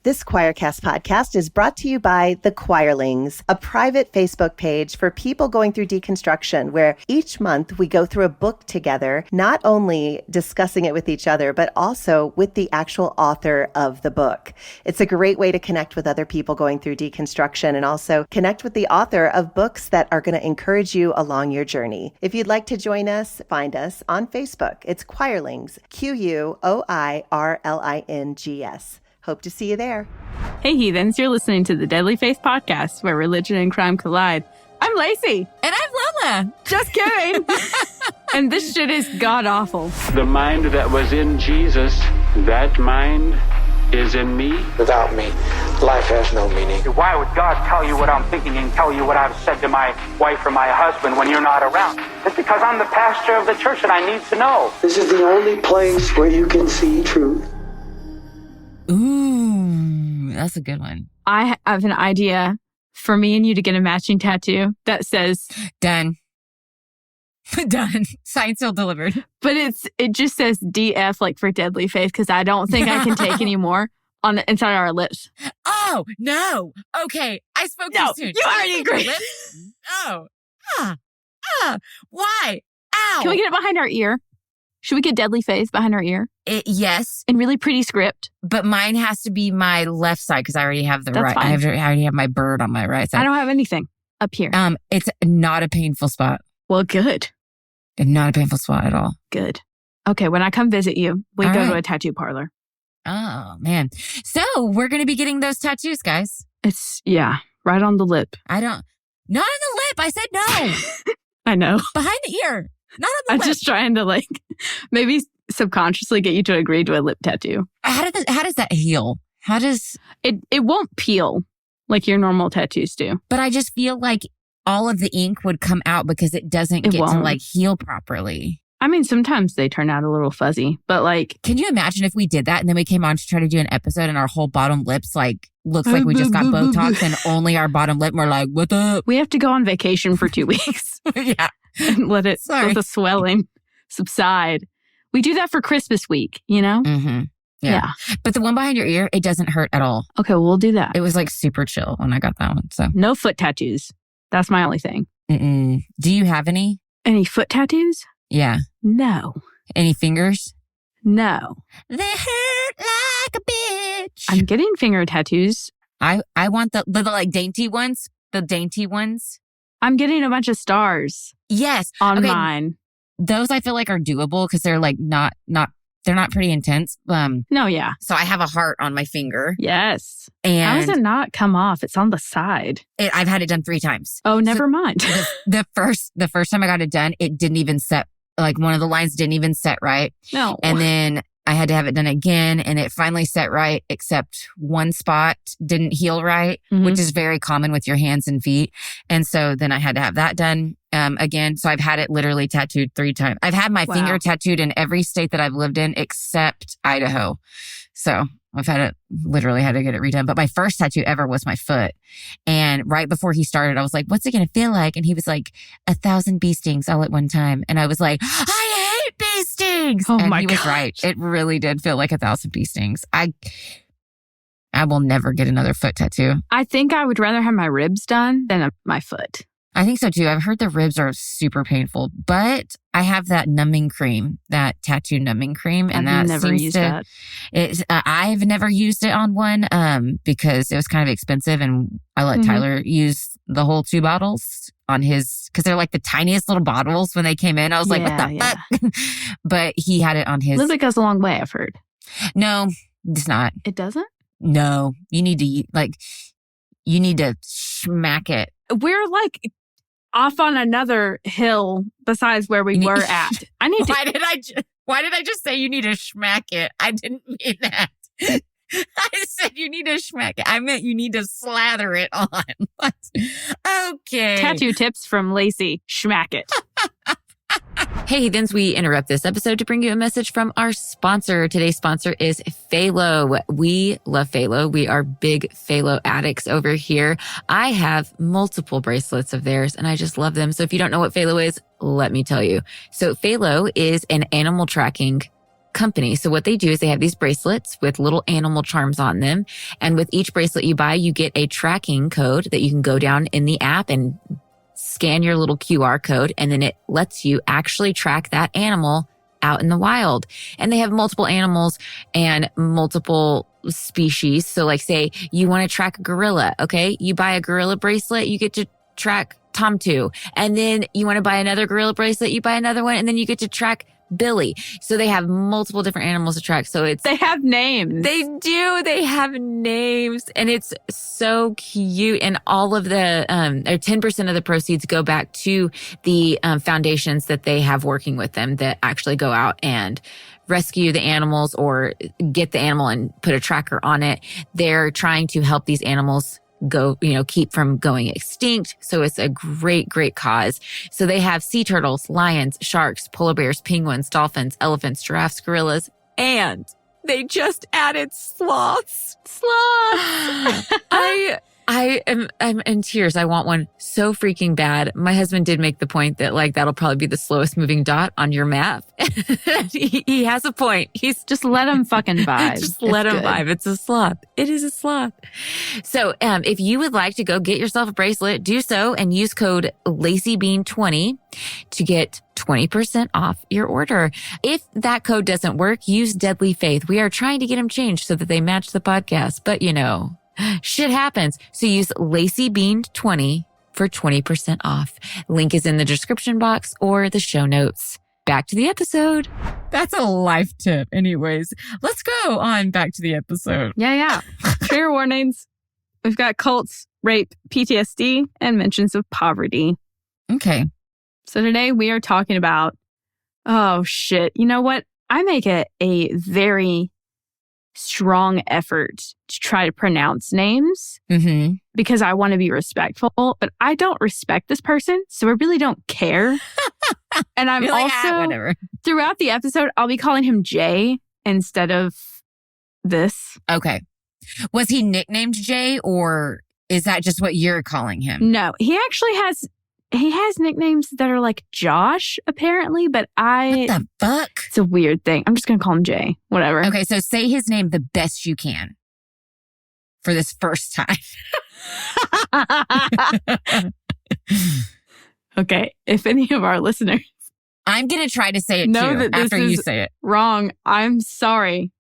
This Choircast podcast is brought to you by The Choirlings, a private Facebook page for people going through deconstruction, where each month we go through a book together, not only discussing it with each other, but also with the actual author of the book. It's a great way to connect with other people going through deconstruction and also connect with the author of books that are going to encourage you along your journey. If you'd like to join us, find us on Facebook. It's Choirlings, Quoirlings. Hope to see you there. Hey, heathens, you're listening to the Deadly Faith Podcast, where religion and crime collide. I'm Laci. And I'm Lola. Just kidding. And this shit is god-awful. The mind that was in Jesus, that mind is in me. Without me, life has no meaning. Why would God tell you what I'm thinking and tell you what I've said to my wife or my husband when you're not around? It's because I'm the pastor of the church and I need to know. This is the only place where you can see truth. Ooh, that's a good one. I have an idea for me and you to get a matching tattoo that says... Done. Done. Signed, sealed, delivered. But it just says DF, like for Deadly Faith, because I don't think I can take any more on the inside of our lips. Oh, no. Okay, I spoke too soon. You already agreed. Oh. Why? Ow. Can we get it behind our ear? Should we get Deadly Faith behind our ear? Yes. In really pretty script. But mine has to be my left side because I already have the right. Fine. I already have my bird on my right side. I don't have anything up here. It's not a painful spot. Well, good. Not a painful spot at all. Good. Okay, when I come visit you, we all go right. to a tattoo parlor. Oh, man. So we're going to be getting those tattoos, guys. It's, right on the lip. Not on the lip. I said no. I know. Behind the ear. Not on the lip. I'm just trying to maybe subconsciously get you to agree to a lip tattoo. How does that heal? How does... It won't peel like your normal tattoos do. But I just feel like all of the ink would come out because it doesn't get to heal properly. I mean, sometimes they turn out a little fuzzy, but can you imagine if we did that and then we came on to try to do an episode and our whole bottom lips looks like we just got Botox and only our bottom lip, we're like, what the? We have to go on vacation for 2 weeks. Yeah. And let the swelling subside. We do that for Christmas week, you know? Mm-hmm. Yeah. But the one behind your ear, it doesn't hurt at all. Okay, well, we'll do that. It was super chill when I got that one. So no foot tattoos. That's my only thing. Mm-mm. Do you have any? Any foot tattoos? Yeah. No. Any fingers? No. They hurt like a bitch. I'm getting finger tattoos. I want the dainty ones. The dainty ones. I'm getting a bunch of stars. Yes. On mine. Those I feel like are doable because they're they're not pretty intense. No, yeah. So I have a heart on my finger. Yes. And how does it not come off? It's on the side. I've had it done 3 times. Oh, never mind. The first time I got it done, it didn't even set. One of the lines didn't even set right. No. And then I had to have it done again and it finally set right, except one spot didn't heal right, which is very common with your hands and feet. And so then I had to have that done again. So I've had it literally tattooed 3 times. I've had my finger tattooed in every state that I've lived in except Idaho. So I've literally had to get it redone. But my first tattoo ever was my foot. And right before he started, I was like, what's it going to feel like? And he was like, 1,000 bee stings all at one time. And I was like, I hate bee stings. Oh, and my he was gosh. right. It really did feel like 1,000 bee stings. I will never get another foot tattoo. I think I would rather have my ribs done than my foot. I think so too. I've heard the ribs are super painful, but I have that numbing cream, that tattoo numbing cream, and I've never used that. I've never used it on one because it was kind of expensive, and I let Tyler use the whole 2 bottles on his because they're like the tiniest little bottles when they came in. I was like, what the fuck? But he had it on his. A little bit goes a long way, I've heard. No, it's not. It doesn't? No, you need to smack it. We're off on another hill besides where we were at. I need to. Why did I just say you need to smack it? I didn't mean that. I said you need to smack it. I meant you need to slather it on. Okay. Tattoo tips from Laci. Schmack it. Hey, heathens, we interrupt this episode to bring you a message from our sponsor. Today's sponsor is Fahlo. We love Fahlo. We are big Fahlo addicts over here. I have multiple bracelets of theirs and I just love them. So if you don't know what Fahlo is, let me tell you. So Fahlo is an animal tracking company. So what they do is they have these bracelets with little animal charms on them. And with each bracelet you buy, you get a tracking code that you can go down in the app and scan your little QR code. And then it lets you actually track that animal out in the wild. And they have multiple animals and multiple species. So like say you want to track a gorilla. Okay. You buy a gorilla bracelet, you get to track Tom 2. And then you want to buy another gorilla bracelet, you buy another one, and then you get to track Billy. So they have multiple different animals to track. So They have names. They do. They have names, and it's so cute. And all of the, or 10% of the proceeds go back to the foundations that they have working with them that actually go out and rescue the animals or get the animal and put a tracker on it. They're trying to help these animals keep from going extinct. So it's a great, great cause. So they have sea turtles, lions, sharks, polar bears, penguins, dolphins, elephants, giraffes, gorillas, and they just added sloths. I'm in tears. I want one so freaking bad. My husband did make the point that like, that'll probably be the slowest moving dot on your map. he has a point. He's just let him fucking vibe. Just let him vibe. It's a sloth. It is a sloth. So, if you would like to go get yourself a bracelet, do so and use code LaciBean20 to get 20% off your order. If that code doesn't work, use Deadly Faith. We are trying to get them changed so that they match the podcast, but shit happens. So use LaciBean20 for 20% off. Link is in the description box or the show notes. Back to the episode. That's a life tip anyways. Let's go on back to the episode. Yeah. Trigger warnings. We've got cults, rape, PTSD, and mentions of poverty. Okay. So today we are talking about, oh shit, you know what? I make a very strong effort to try to pronounce names because I want to be respectful, but I don't respect this person, so I really don't care. And I'm whatever. Throughout the episode, I'll be calling him Jay instead of this. Okay. Was he nicknamed Jay, or is that just what you're calling him? No, he actually has nicknames that are like Josh, apparently, but What the fuck? It's a weird thing. I'm just going to call him Jay. Whatever. Okay, so say his name the best you can for this first time. Okay, if any of our listeners I'm going to try to say it too after you say it. Wrong. I'm sorry.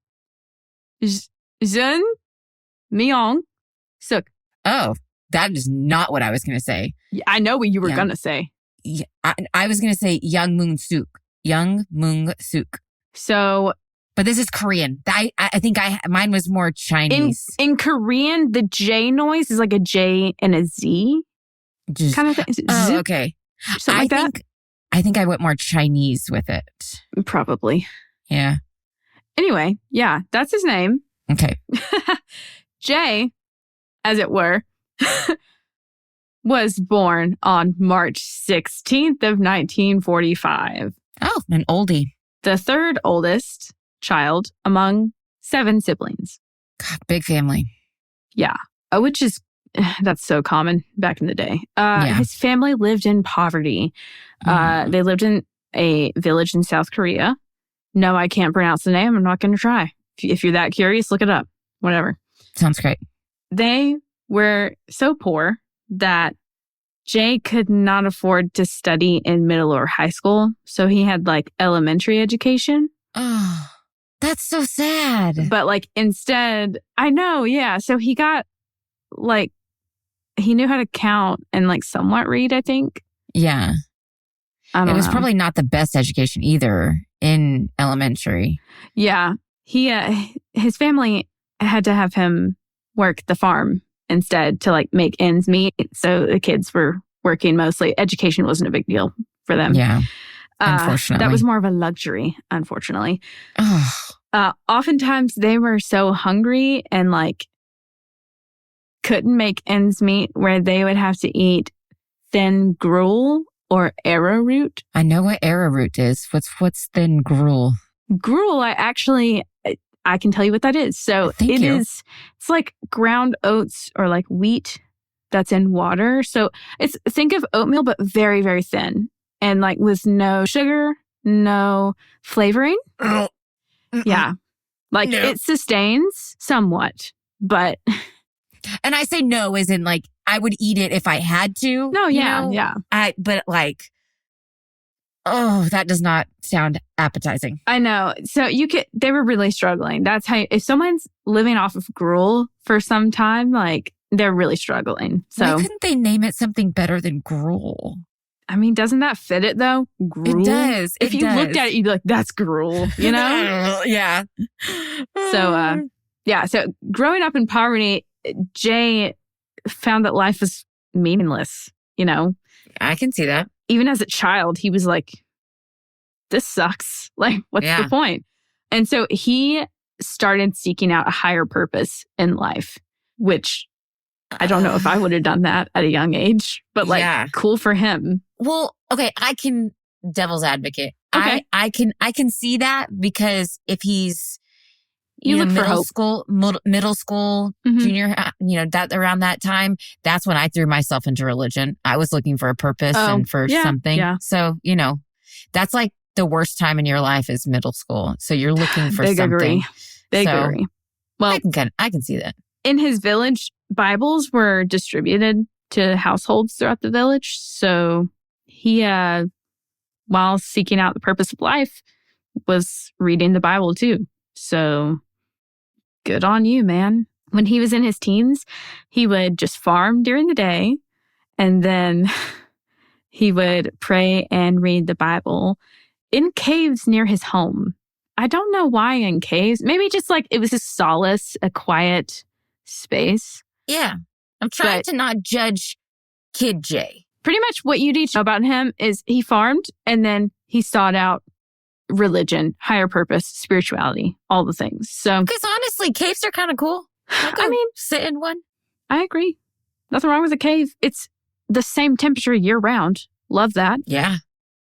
Jung Myung Seok. Oh, that is not what I was going to say. Yeah, I know what you were going to say. Yeah, I was going to say Jung Myung Seok. Jung Myung Seok. So, but this is Korean. I think mine was more Chinese. In Korean, the J noise is like a J and a Z kind of thing. Oh, okay. Something like that. I think I went more Chinese with it. Probably. Yeah. Anyway, yeah, that's his name. Okay. Jay, as it were, was born on March 16th of 1945. Oh, an oldie. The third oldest child among 7 siblings. God, big family. Yeah. Which is, that's so common back in the day. Yeah. His family lived in poverty. They lived in a village in South Korea. No, I can't pronounce the name. I'm not going to try. If you're that curious, look it up. Whatever. Sounds great. They were so poor that Jay could not afford to study in middle or high school. So he had like elementary education. Oh, that's so sad. But like instead, I know, yeah. So he got like, he knew how to count and like somewhat read, I think. Yeah. I don't know. It was probably not the best education either in elementary. Yeah. His family had to have him work the farm instead to like make ends meet. So the kids were working mostly. Education wasn't a big deal for them. Yeah. Unfortunately. That was more of a luxury, unfortunately. Oh. Oftentimes they were so hungry and like couldn't make ends meet where they would have to eat thin gruel or arrowroot. I know what arrowroot is. What's thin gruel? Gruel, I can tell you what that is. So it's like ground oats or like wheat that's in water. So think of oatmeal, but very, very thin and like with no sugar, no flavoring. Yeah. Like, No. it sustains somewhat, but... And I say no as in, like, I would eat it if I had to. No, yeah, you know? yeah. But like, oh, that does not sound appetizing. I know. So they were really struggling. That's how, if someone's living off of gruel for some time, like, they're really struggling. So why couldn't they name it something better than gruel? I mean, doesn't that fit it though? Gruel. It does. If you looked at it, you'd be like, that's gruel, you know? Yeah. So, yeah. So growing up in poverty, Jay found that life was meaningless, you know? I can see that. Even as a child, he was like, this sucks. Like, what's the point? And so he started seeking out a higher purpose in life, which I don't know if I would have done that at a young age, but like, cool for him. Well, okay, I can devil's advocate. Okay. I can see that because if he's look for middle hope. school, Mm-hmm. junior, that around that time, that's when I threw myself into religion. I was looking for a purpose and for something. Yeah. So, that's like the worst time in your life is middle school. So you're looking for Big something. Big agree. Well, I can see that. In his village, Bibles were distributed to households throughout the village. So he, while seeking out the purpose of life, was reading the Bible too. So good on you, man. When he was in his teens, he would just farm during the day, and then he would pray and read the Bible in caves near his home. I don't know why in caves. Maybe just like it was a solace, a quiet space. Yeah. I'm trying to not judge Kid Jay. Pretty much what you need to know about him is he farmed and then he sought out religion, higher purpose, spirituality, all the things. So, because honestly, caves are kind of cool. I mean, sit in one. I agree. Nothing wrong with a cave. It's the same temperature year round. Love that. Yeah.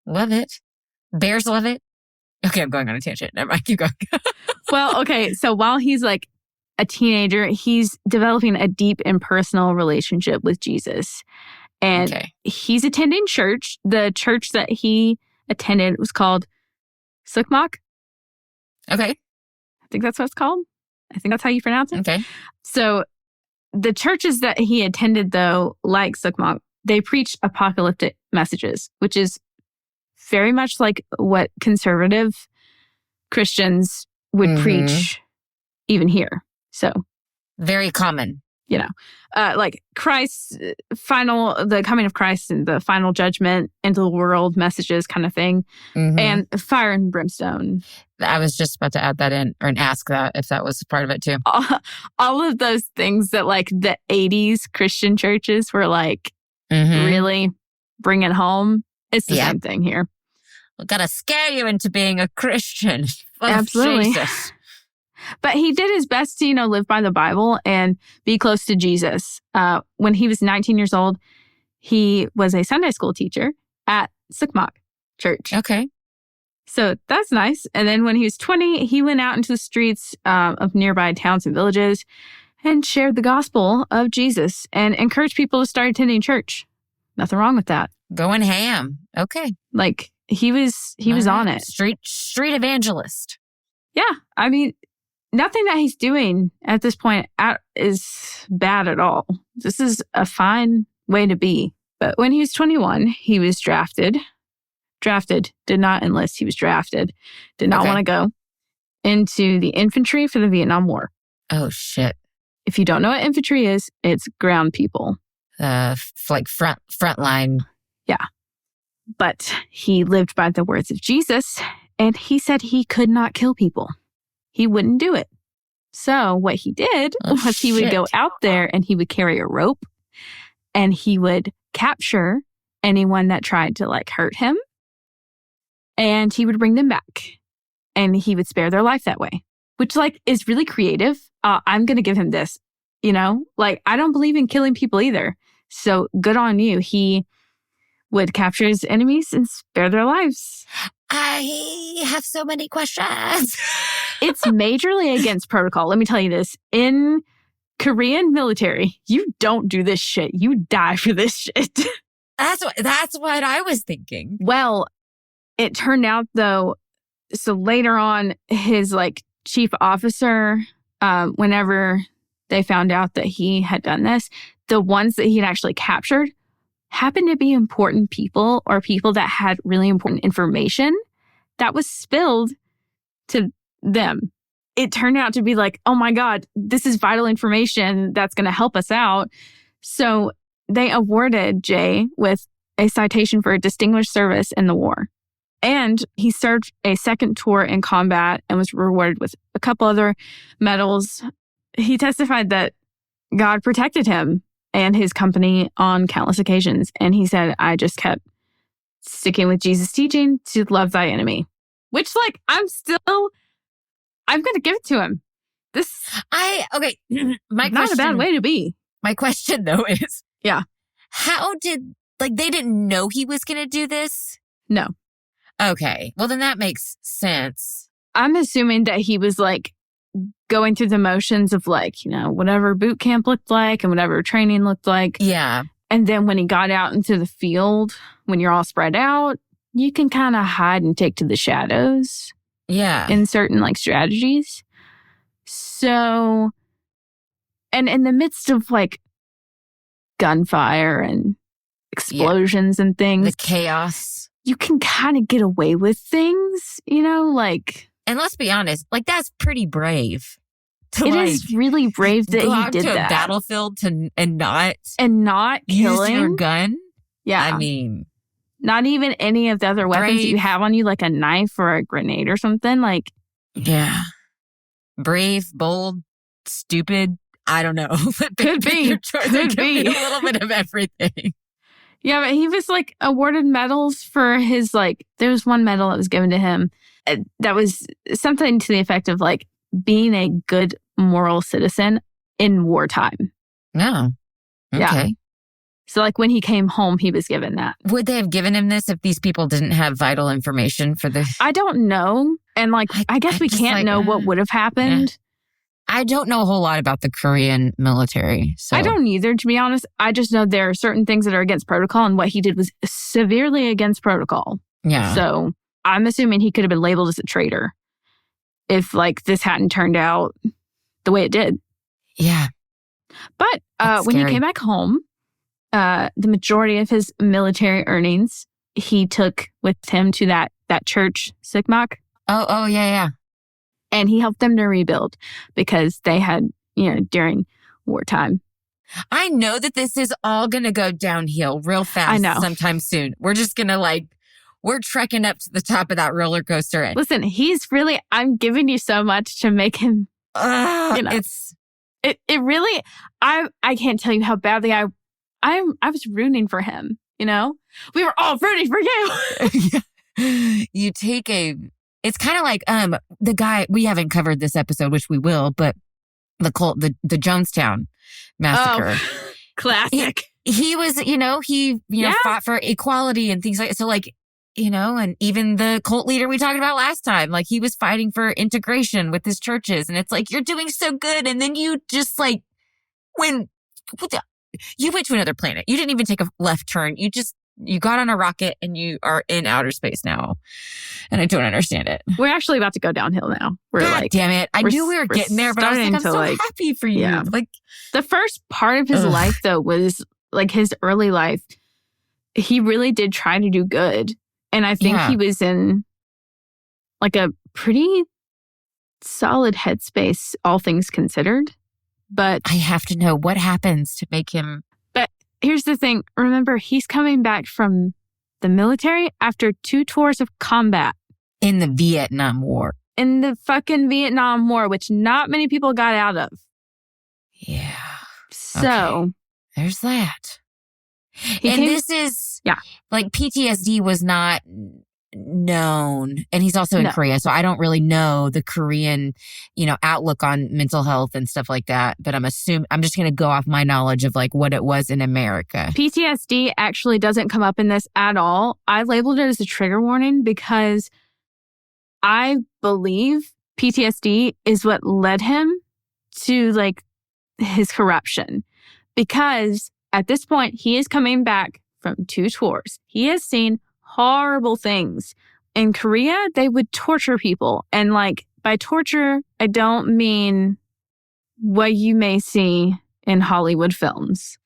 Love it. Bears love it. Okay, I'm going on a tangent. Never mind. Keep going. Well, okay. So while he's like a teenager, he's developing a deep and personal relationship with Jesus. And he's attending church. The church that he attended was called Sukmak. Okay. I think that's what it's called. I think that's how you pronounce it. Okay. So the churches that he attended, though, like Sukmak, they preach apocalyptic messages, which is very much like what conservative Christians would preach even here. So very common. Like Christ's the coming of Christ and the final judgment, into the world messages kind of thing, and fire and brimstone. I was just about to add that in and ask that if that was part of it too. All of those things that like the 80s Christian churches were like really bringing home. It's the same thing here. We've got to scare you into being a Christian. Absolutely. Jesus. But he did his best to, live by the Bible and be close to Jesus. When he was 19 years old, he was a Sunday school teacher at Sukmak Church. Okay. So that's nice. And then when he was 20, he went out into the streets of nearby towns and villages and shared the gospel of Jesus and encouraged people to start attending church. Nothing wrong with that. Going ham. Okay. Like he was on it. Street evangelist. Yeah. I mean, nothing that he's doing at this point is bad at all. This is a fine way to be. But when he was 21, he was drafted. Did not enlist. He was drafted. Did not want to go into the infantry for the Vietnam War. Oh, shit. If you don't know what infantry is, it's ground people. Like front line. Yeah. But he lived by the words of Jesus, and he said he could not kill people. He wouldn't do it. So what he did was he would go out there and he would carry a rope and he would capture anyone that tried to like hurt him, and he would bring them back and he would spare their life that way, which like is really creative. I'm going to give him this, like I don't believe in killing people either. So good on you. He would capture his enemies and spare their lives. I have so many questions. It's majorly against protocol. Let me tell you this. In Korean military, you don't do this shit. You die for this shit. That's what I was thinking. Well, it turned out, though, So later on, his like chief officer, whenever they found out that he had done this, the ones that he had actually captured happened to be important people or people that had really important information that was spilled to them. It turned out to be like, oh my God, this is vital information that's going to help us out. So they awarded Jay with a citation for a distinguished service in the war. And he served a second tour in combat and was rewarded with a couple other medals. He testified that God protected him and his company on countless occasions. And he said, I just kept sticking with Jesus' teaching to love thy enemy. Which, like, I'm going to give it to him. Okay. Not a bad way to be. My question, though, is... Yeah. How did... Like, they didn't know he was going to do this? No. Okay. Well, then that makes sense. I'm assuming that he was, like, going through the motions of, like, you know, whatever boot camp looked like and whatever training looked like. Yeah. And then when he got out into the field, when you're all spread out, you can kind of hide and take to the shadows. Yeah. In certain, like, strategies. So, and in the midst of, like, gunfire and explosions and things. The chaos. You can kind of get away with things, you know, like... And let's be honest, like, that's pretty brave. It is really brave that he did go out to that. a battlefield and not killing. Use your gun? Yeah. I mean... Not even any of the other weapons that you have on you, like a knife or a grenade or something, like... Yeah. Brave, bold, stupid, I don't know. Could be. Could be. A little bit of everything. Yeah, but he was, like, awarded medals for his, like... There was one medal that was given to him that was something to the effect of, like, being a good moral citizen in wartime. Oh. Okay. Yeah. So, like, when he came home, he was given that. Would they have given him this if these people didn't have vital information for this? I don't know. And, like, I guess we can't know what would have happened. Yeah. I don't know a whole lot about the Korean military. So. I don't either, to be honest. I just know there are certain things that are against protocol, and what he did was severely against protocol. Yeah. So, I'm assuming he could have been labeled as a traitor if, like, this hadn't turned out the way it did. Yeah. But when he came back home, the majority of his military earnings he took with him to that church, Sigmak. Oh, yeah. And he helped them to rebuild because they had, you know, during wartime. I know that this is all going to go downhill real fast I know. Sometime soon. We're just going to we're trekking up to the top of that roller coaster. Listen, I'm giving you so much to make him, you know. It really, I can't tell you how badly I was rooting for him, you know? We were all rooting for you. You take it's kind of like, the guy, we haven't covered this episode, which we will, but the Jonestown massacre. Oh, classic. He was, he fought for equality and things like, so like, and even the cult leader we talked about last time, like he was fighting for integration with his churches. And it's like, you're doing so good. And then you just like, you went to another planet. You didn't even take a left turn. You got on a rocket and you are in outer space now. And I don't understand it. We're actually about to go downhill now. God damn it. I knew we were getting there, but I was like, I'm so happy for you. Yeah. Like the first part of his life though was like his early life. He really did try to do good. And I think he was in like a pretty solid headspace, all things considered. But I have to know what happens to make him. But here's the thing. Remember, he's coming back from the military after 2 tours of combat. In the Vietnam War. In the fucking Vietnam War, which not many people got out of. Yeah. So. Okay. There's that. This is. Yeah. Like PTSD was not known. And he's also in Korea. So I don't really know the Korean, outlook on mental health and stuff like that. But I'm just going to go off my knowledge of like what it was in America. PTSD actually doesn't come up in this at all. I labeled it as a trigger warning because I believe PTSD is what led him to like his corruption. Because at this point, he is coming back from 2 tours. He has seen horrible things in Korea, they would torture people. And like by torture, I don't mean what you may see in Hollywood films.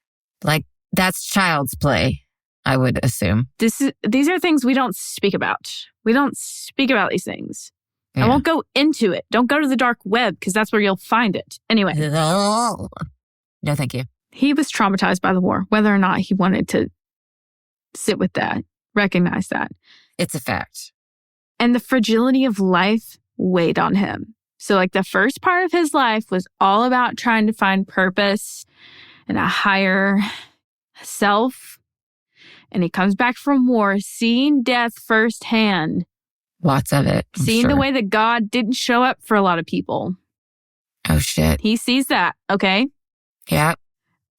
Like that's child's play, I would assume. These are things we don't speak about. We don't speak about these things. Yeah. I won't go into it. Don't go to the dark web because that's where you'll find it. Anyway. No, thank you. He was traumatized by the war, whether or not he wanted to sit with that, recognize that. It's a fact. And the fragility of life weighed on him. So like the first part of his life was all about trying to find purpose and a higher self. And he comes back from war, seeing death firsthand. Lots of it. Seeing the way that God didn't show up for a lot of people. Oh, shit. He sees that, okay? Yeah.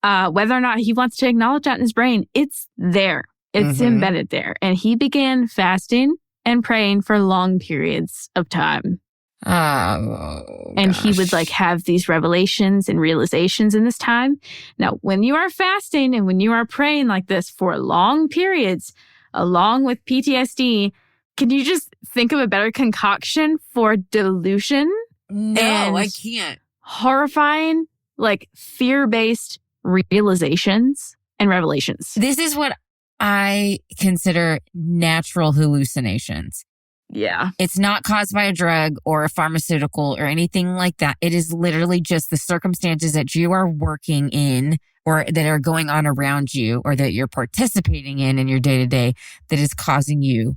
Whether or not he wants to acknowledge that in his brain, it's there. It's embedded there. And he began fasting and praying for long periods of time. And he would like have these revelations and realizations in this time. Now, when you are fasting and when you are praying like this for long periods, along with PTSD, can you just think of a better concoction for delusion? No, I can't. Horrifying, like fear-based realizations and revelations. This is what I consider natural hallucinations. Yeah. It's not caused by a drug or a pharmaceutical or anything like that. It is literally just the circumstances that you are working in or that are going on around you or that you're participating in your day-to-day that is causing you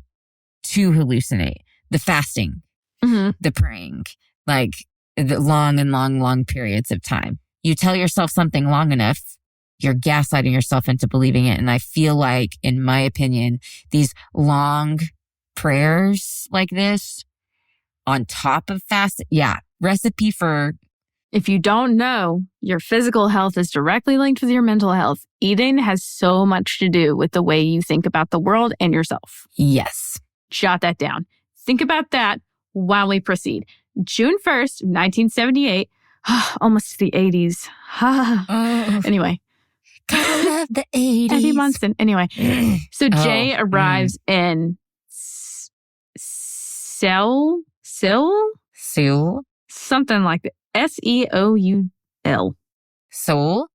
to hallucinate. The fasting, the praying, like the long periods of time. You tell yourself something long enough, you're gaslighting yourself into believing it. And I feel like, in my opinion, these long prayers like this on top of fast, recipe for... If you don't know, your physical health is directly linked with your mental health. Eating has so much to do with the way you think about the world and yourself. Yes. Jot that down. Think about that while we proceed. June 1st, 1978, almost the 80s. Anyway. I love the 80s. Eddie Munson. Anyway, so Jay arrives in Seoul? Something like that. S-E-O-U-L. Seoul?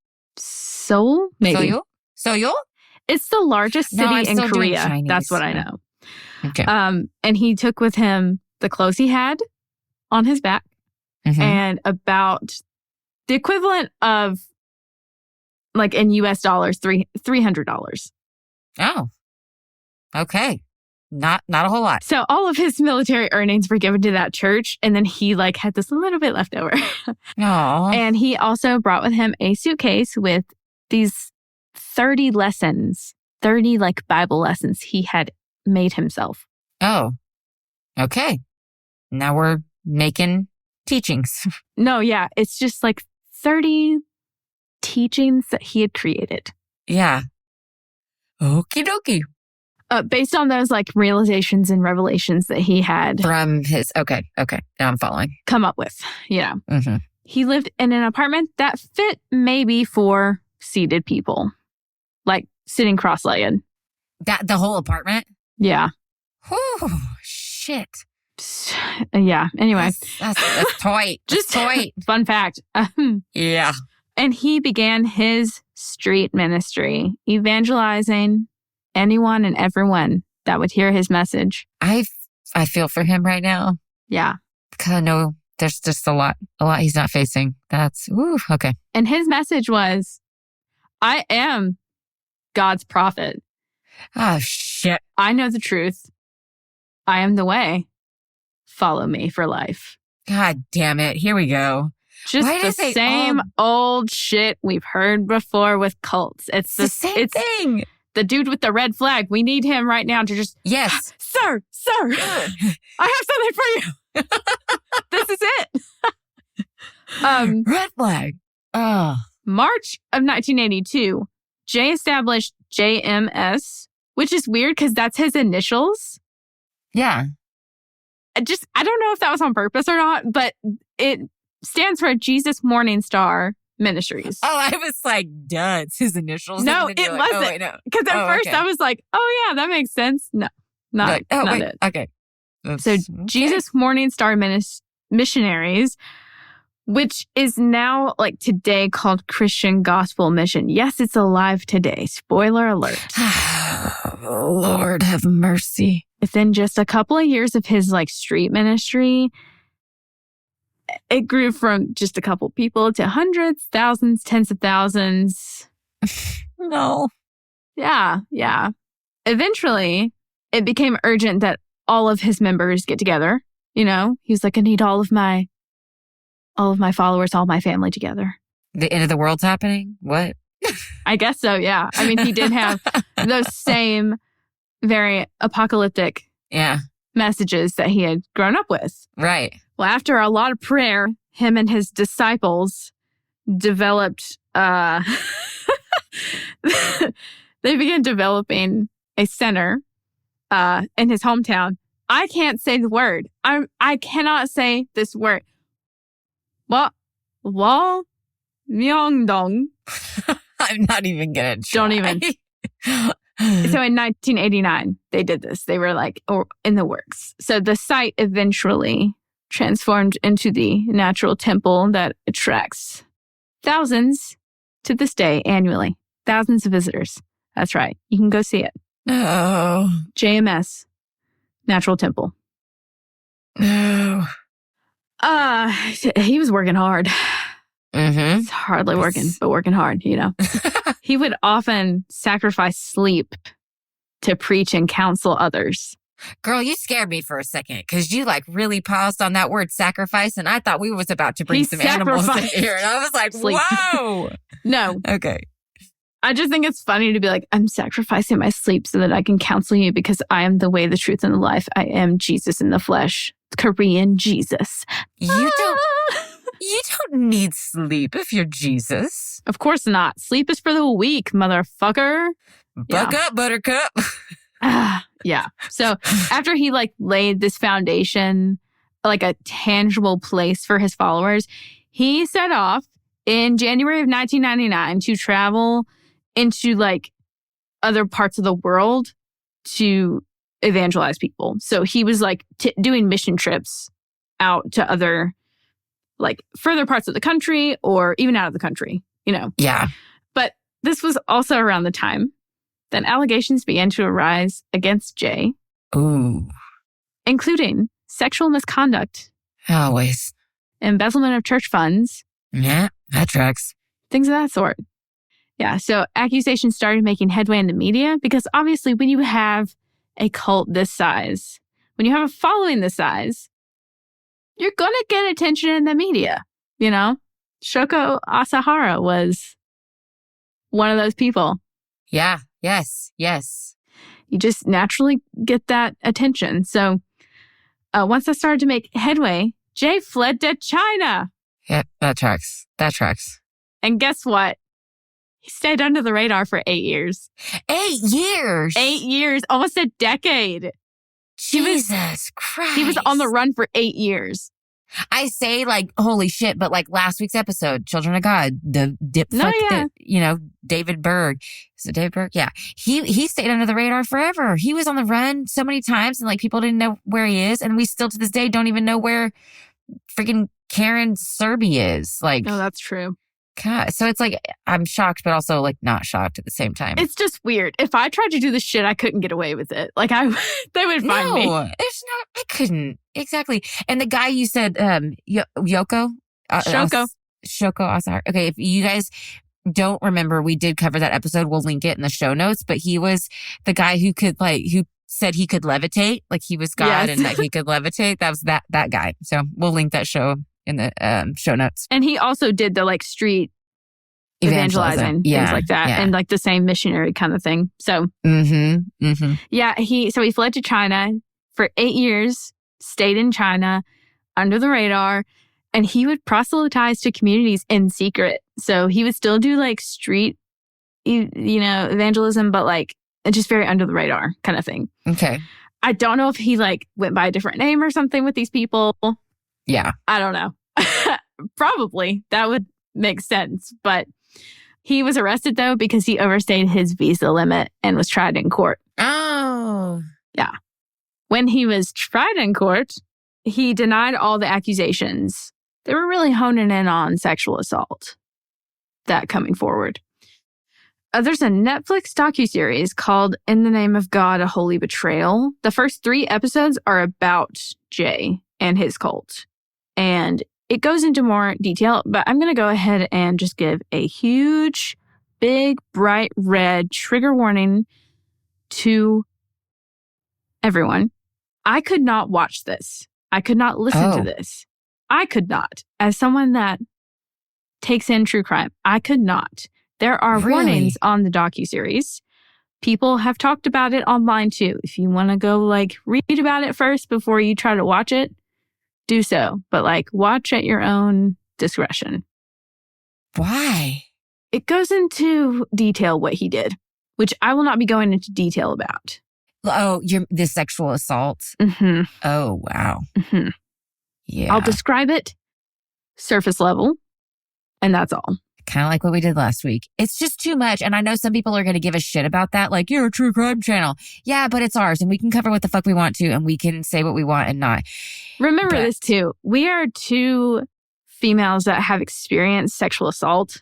Maybe. Seoul? It's the largest city in Korea. That's what I know. Okay. And he took with him the clothes he had on his back and about the equivalent of, like in US dollars, $300. Oh, okay. Not a whole lot. So all of his military earnings were given to that church. And then he like had this little bit left over. Aww. And he also brought with him a suitcase with these 30 lessons, 30 like Bible lessons he had made himself. Oh, okay. Now we're making teachings. No, yeah. It's just like 30 teachings that he had created. Yeah. Okie dokie. Based on those like realizations and revelations that he had. From his, okay. Now I'm following. Come up with, He lived in an apartment that fit maybe 4 seated people. Like sitting cross-legged. That the whole apartment? Yeah. Whew, shit. Yeah. Anyway. That's tight. Just tight. Fun fact. Yeah. And he began his street ministry, evangelizing anyone and everyone that would hear his message. I feel for him right now. Yeah. Because I know there's just a lot he's not facing. That's, okay. And his message was, I am God's prophet. Oh, shit. I know the truth. I am the way. Follow me for life. God damn it. Here we go. Just the same old shit we've heard before with cults. It's the same thing. The dude with the red flag. We need him right now to just... Yes. Sir, I have something for you. This is it. Red flag. Oh. March of 1982, Jay established JMS, which is weird because that's his initials. Yeah. I don't know if that was on purpose or not, but it stands for Jesus Morning Star Ministries. Oh, I was like, duh, it's his initials. No, it wasn't. Because at first I was like, oh yeah, that makes sense. No, not it. Okay. So Jesus Morning Star Missionaries, which is now like today called Christian Gospel Mission. Yes, it's alive today. Spoiler alert. Lord have mercy. Within just a couple of years of his like street ministry, it grew from just a couple people to hundreds, thousands, tens of thousands. No. Yeah. Eventually, it became urgent that all of his members get together. You know, he was like, I need all of my followers, all my family together. The end of the world's happening? What? I guess so, yeah. I mean, he did have those same very apocalyptic messages that he had grown up with. Right. Well, after a lot of prayer, him and his disciples developed, they began developing a center in his hometown. I can't say the word. I cannot say this word. Myeongdong. I'm not even gonna try. Don't even. So in 1989, they did this. They were like in the works. So the site eventually transformed into the natural temple that attracts thousands to this day annually. Thousands of visitors. That's right. You can go see it. Oh. JMS, Natural Temple. No. He was working hard. Mm-hmm. It's hardly working, but working hard, you know. He would often sacrifice sleep to preach and counsel others. Girl, you scared me for a second because you like really paused on that word sacrifice, and I thought we was about to bring some animals in here. And I was like, sleep. Whoa. No. Okay. I just think it's funny to be like, I'm sacrificing my sleep so that I can counsel you because I am the way, the truth, and the life. I am Jesus in the flesh. Korean Jesus. You don't need sleep if you're Jesus. Of course not. Sleep is for the weak, motherfucker. Buck up, buttercup. Yeah. So after he like laid this foundation, like a tangible place for his followers, he set off in January of 1999 to travel into like other parts of the world to evangelize people. So he was like doing mission trips out to other like further parts of the country or even out of the country, you know. Yeah. But this was also around the time that allegations began to arise against Jay. Ooh. Including sexual misconduct. Always. Embezzlement of church funds. Yeah, that tracks. Things of that sort. Yeah, so accusations started making headway in the media because obviously when you have a cult this size, when you have a following this size, you're going to get attention in the media, you know? Shoko Asahara was one of those people. Yeah, yes. You just naturally get that attention. So once that started to make headway, Jay fled to China. Yeah, that tracks. And guess what? He stayed under the radar for 8 years. 8 years? 8 years, almost a decade. Jesus Christ. He was on the run for 8 years. I say like, holy shit, but like last week's episode, Children of God, the dipfuck that, you know, David Berg. Is it David Berg? Yeah. He stayed under the radar forever. He was on the run so many times and like people didn't know where he is. And we still to this day don't even know where freaking Karen Serby is. Like, oh, that's true. God. So it's like, I'm shocked, but also like not shocked at the same time. It's just weird. If I tried to do this shit, I couldn't get away with it. Like they would find me. No, there's not, I couldn't. Exactly. And the guy you said, Shoko Asahara. Okay. If you guys don't remember, we did cover that episode. We'll link it in the show notes, but he was the guy who said he could levitate. Like he was God and that he could levitate. That was that guy. So we'll link that show in the show notes. And he also did the like street evangelizing, things like that, and like the same missionary kind of thing. So, he fled to China for 8 years, stayed in China under the radar, and he would proselytize to communities in secret. So he would still do like street, evangelism, but like just very under the radar kind of thing. Okay. I don't know if he like went by a different name or something with these people. Yeah. I don't know. Probably. That would make sense. But he was arrested, though, because he overstayed his visa limit and was tried in court. Oh. Yeah. When he was tried in court, he denied all the accusations. They were really honing in on sexual assault. That coming forward. There's a Netflix docuseries called In the Name of God, A Holy Betrayal. The first 3 episodes are about Jay and his cult. And it goes into more detail, but I'm going to go ahead and just give a huge, big, bright red trigger warning to everyone. I could not watch this. I could not listen to this. I could not. As someone that takes in true crime, I could not. There are warnings on the docuseries. People have talked about it online too. If you want to go read about it first before you try to watch it, do so. But watch at your own discretion. Why? It goes into detail what he did, which I will not be going into detail about. Oh, the sexual assault? Mm-hmm. Oh, wow. Mm-hmm. Yeah. I'll describe it surface level, and that's all. Kind of like what we did last week. It's just too much. And I know some people are going to give a shit about that. You're a true crime channel. Yeah, but it's ours and we can cover what the fuck we want to and we can say what we want and not. Remember this too. We are 2 females that have experienced sexual assault.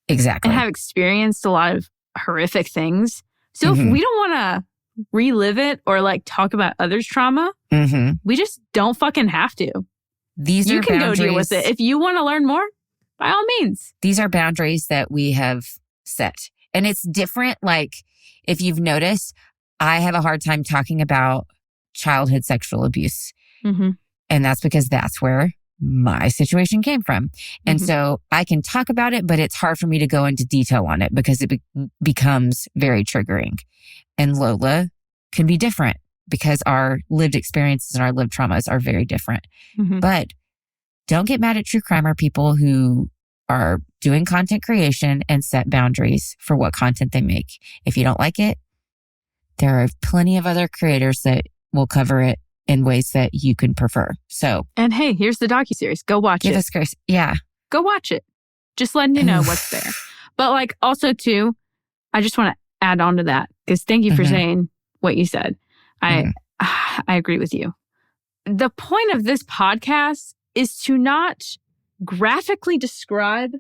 Exactly. And have experienced a lot of horrific things. So if we don't want to relive it or talk about others' trauma, we just don't fucking have to. You can go deal with it. If you want to learn more, by all means. These are boundaries that we have set. And it's different. If you've noticed, I have a hard time talking about childhood sexual abuse. Mm-hmm. And that's because that's where my situation came from. And so I can talk about it, but it's hard for me to go into detail on it because it becomes very triggering. And Lola can be different because our lived experiences and our lived traumas are very different. But don't get mad at true crimer people who are doing content creation and set boundaries for what content they make. If you don't like it, there are plenty of other creators that will cover it in ways that you can prefer. So, and hey, here's the docuseries. Go watch it. Give us grace. Yeah. Go watch it. Just letting you know what's there. But also too, I just want to add on to that because thank you for saying what you said. I agree with you. The point of this podcast is to not graphically describe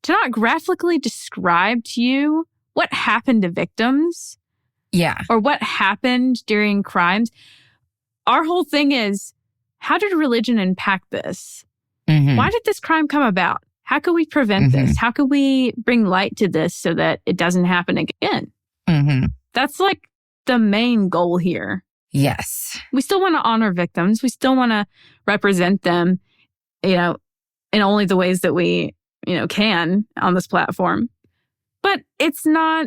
to you what happened to victims. Yeah. Or what happened during crimes. Our whole thing is, how did religion impact this? Why did this crime come about? How could we prevent this? How could we bring light to this so that it doesn't happen again? That's the main goal here. Yes. We still want to honor victims. We still want to represent them, in only the ways that we, can on this platform. But it's not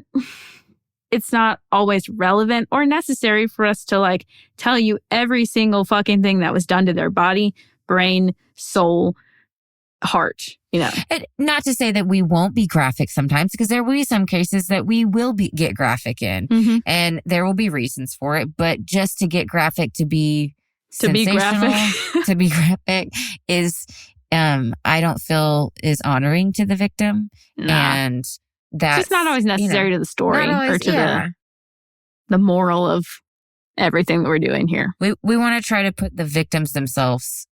always relevant or necessary for us to tell you every single fucking thing that was done to their body, brain, soul, heart, And not to say that we won't be graphic sometimes, because there will be some cases that we will get graphic in, and there will be reasons for it. But just to get graphic to be graphic, to be graphic is, I don't feel is honoring to the victim, and that's just not always necessary to the story or to the moral of everything that we're doing here. We want to try to put the victims themselves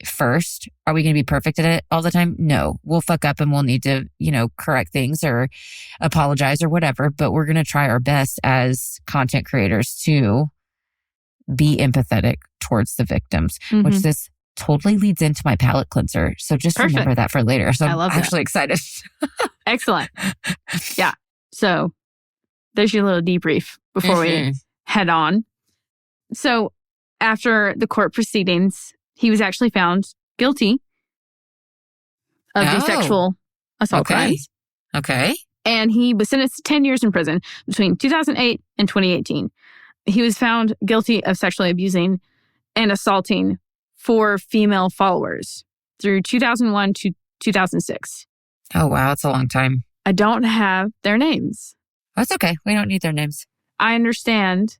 first. Are we going to be perfect at it all the time? No. We'll fuck up and we'll need to, correct things or apologize or whatever, but we're going to try our best as content creators to be empathetic towards the victims, which this totally leads into my palate cleanser. So just remember that for later. So I'm actually excited. Excellent. Yeah. So there's your little debrief before we head on. So after the court proceedings, he was actually found guilty of the sexual assault crimes. Okay. And he was sentenced to 10 years in prison between 2008 and 2018. He was found guilty of sexually abusing and assaulting 4 female followers through 2001 to 2006. Oh, wow. It's a long time. I don't have their names. That's okay. We don't need their names. I understand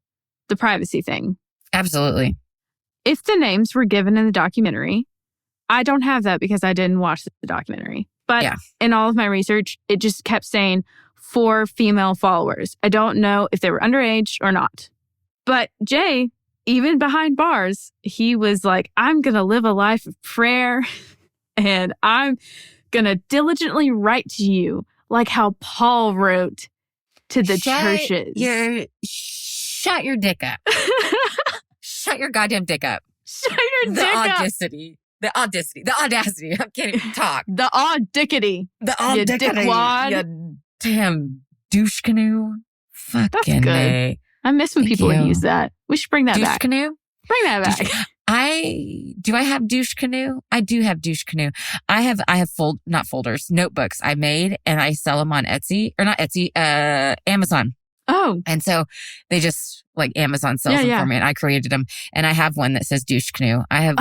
the privacy thing. Absolutely. If the names were given in the documentary, I don't have that because I didn't watch the documentary. But in all of my research, it just kept saying 4 female followers. I don't know if they were underage or not. But Jay even behind bars, he was like, I'm going to live a life of prayer and I'm going to diligently write to you like how Paul wrote to the churches. Shut your dick up. Shut your goddamn dick up. Shut your dick up. The audacity. I can't even talk. The audickity. You dickwad. You damn douche canoe. Fucking That's good. A. I miss when people would use that. We should bring that douche back. Canoe? Bring that back. Do I have douche canoe? I do have douche canoe. I have not folders, notebooks I made and I sell them on Etsy or not Etsy, Amazon. Oh. And so they just like Amazon sells them for me and I created them. And I have one that says douche canoe. I have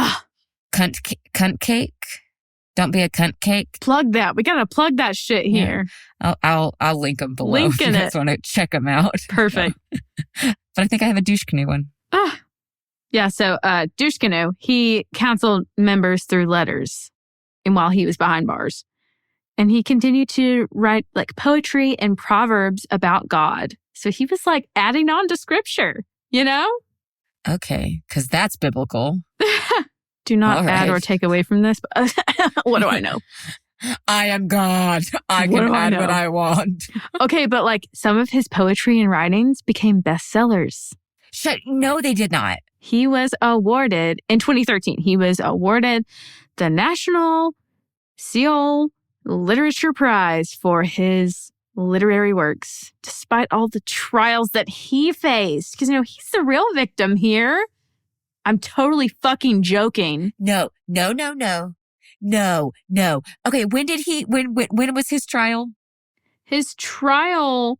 cunt cake. Don't be a cunt cake. Plug that. We got to plug that shit here. I'll link them below. Link if you guys want to check them out. Perfect. But I think I have a douche canoe one. Yeah. So, douche canoe, he counseled members through letters and while he was behind bars. And he continued to write like poetry and proverbs about God. So he was like adding on to scripture, you know? Okay. Because that's biblical. Do not add or take away from this. But what do I know? I am God. I can add what I want. Okay, but like some of his poetry and writings became bestsellers. No, they did not. He was awarded, in 2013, he was awarded the National Seoul Literature Prize for his literary works, despite all the trials that he faced. Because, he's the real victim here. I'm totally fucking joking. No. Okay, when was his trial? His trial,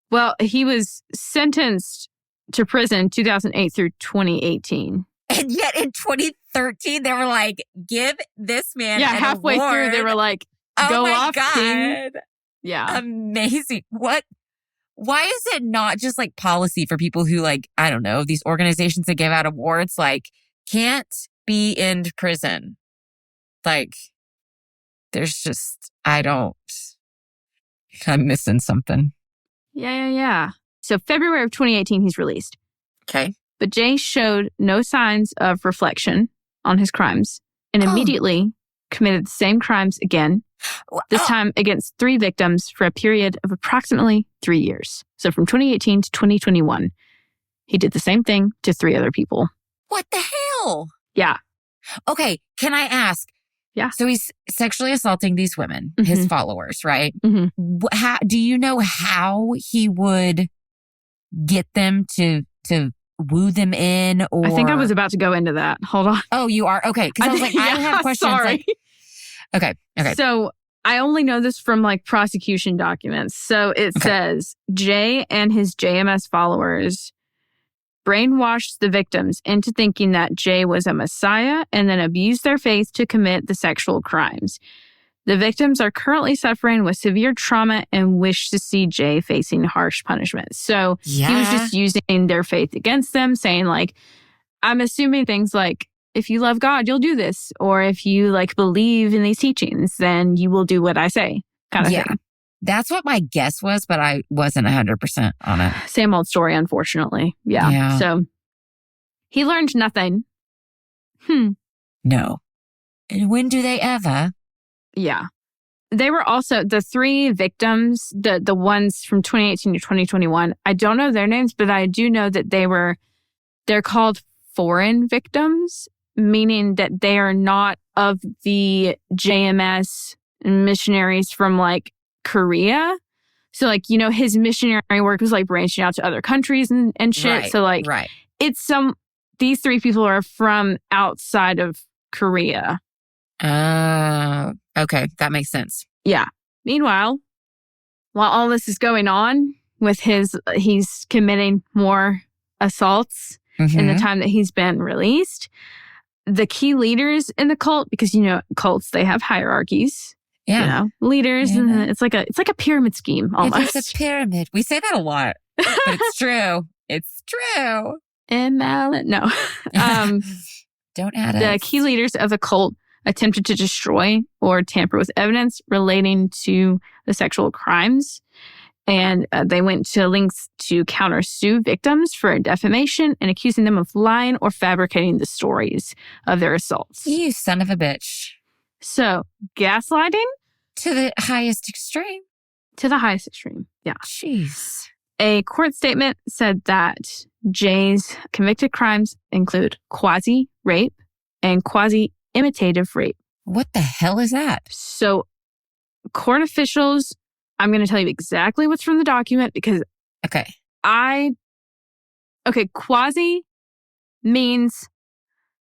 well, he was sentenced to prison 2008 through 2018. And yet in 2013, they were like, give this man an halfway award. through, they were like, go off, King. Yeah. Amazing. What? Why is it not just like policy for people who like, I don't know, these organizations that give out awards, like can't be in prison? Like, there's just, I'm missing something. Yeah. So February of 2018, he's released. Okay. But Jay showed no signs of reflection on his crimes and immediately committed the same crimes again. This time against 3 victims for a period of approximately 3 years. So from 2018 to 2021, he did the same thing to 3 other people. What the hell? Yeah. Okay, can I ask? Yeah. So he's sexually assaulting these women, his followers, right? Mm-hmm. Do you know how he would get them to woo them in? Or I think I was about to go into that. Hold on. Oh, you are? Okay. Because I was like, I have questions. Sorry. Okay. So I only know this from like prosecution documents. So it says Jay and his JMS followers brainwashed the victims into thinking that Jay was a messiah and then abused their faith to commit the sexual crimes. The victims are currently suffering with severe trauma and wish to see Jay facing harsh punishment. So he was just using their faith against them, saying like, I'm assuming things like, if you love God, you'll do this. Or if you like believe in these teachings, then you will do what I say kind of thing. That's what my guess was, but I wasn't 100% on it. Same old story, unfortunately. Yeah. So he learned nothing. No. And when do they ever? Yeah. They were also the 3 victims, the ones from 2018 to 2021. I don't know their names, but I do know that they're called foreign victims, meaning that they are not of the JMS missionaries from like Korea. So like, his missionary work was like branching out to other countries and shit. Right, so like, it's these 3 people are from outside of Korea. Okay. That makes sense. Yeah. Meanwhile, while all this is going on with he's committing more assaults in the time that he's been released, the key leaders in the cult, because, cults, they have hierarchies. Yeah. Leaders. Yeah. And it's like a pyramid scheme almost. It's a pyramid. We say that a lot, but it's true. It's true. No. Don't add The us. key leaders of the cult attempted to destroy or tamper with evidence relating to the sexual crimes. And they went to lengths to countersue victims for defamation and accusing them of lying or fabricating the stories of their assaults. You son of a bitch. So, gaslighting? To the highest extreme. To the highest extreme, yeah. Jeez. A court statement said that Jay's convicted crimes include quasi-rape and quasi-imitative rape. What the hell is that? So, court officials, I'm going to tell you exactly what's from the document because quasi means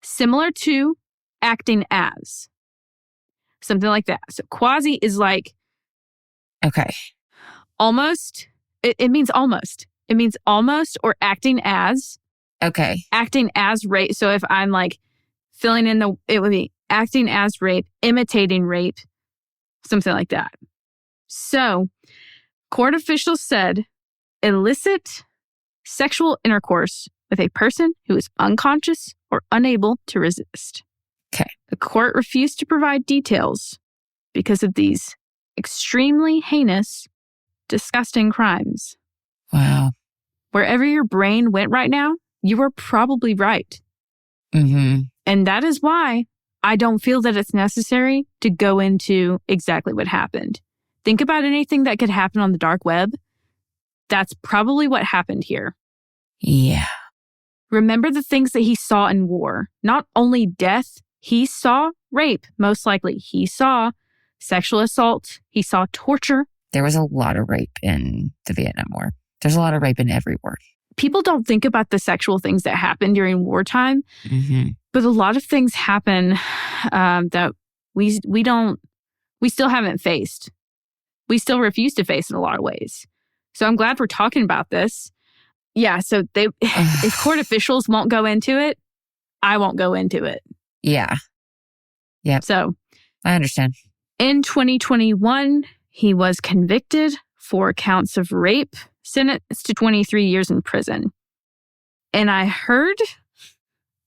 similar to, acting as. Something like that. So quasi is like almost. It means almost. It means almost or acting as. Okay. Acting as rape. So if I'm like filling in it would be acting as rape, imitating rape, something like that. So, court officials said illicit sexual intercourse with a person who is unconscious or unable to resist. Okay. The court refused to provide details because of these extremely heinous, disgusting crimes. Wow. Wherever your brain went right now, you were probably right. Mm-hmm. And that is why I don't feel that it's necessary to go into exactly what happened. Think about anything that could happen on the dark web. That's probably what happened here. Yeah. Remember the things that he saw in war. Not only death, he saw rape, most likely. He saw sexual assault. He saw torture. There was a lot of rape in the Vietnam War. There's a lot of rape in every war. People don't think about the sexual things that happen during wartime, but a lot of things happen that we still haven't faced. We still refuse to face in a lot of ways. So I'm glad we're talking about this. Yeah, so if court officials won't go into it, I won't go into it. Yeah. Yeah. So I understand. In 2021, he was convicted for counts of rape, sentenced to 23 years in prison. And I heard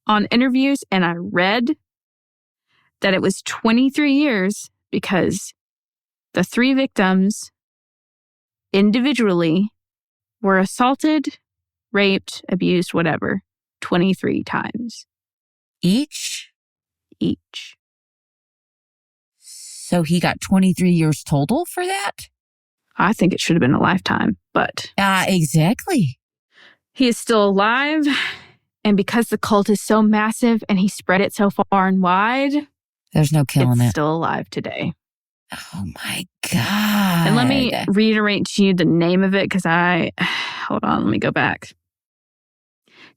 on interviews and I read that it was 23 years because the 3 victims individually were assaulted, raped, abused, whatever, 23 times. Each? Each. So he got 23 years total for that? I think it should have been a lifetime, but... Exactly. He is still alive, and because the cult is so massive and he spread it so far and wide... There's no killing it. It's still alive today. Oh my God. And let me reiterate to you the name of it because hold on, let me go back.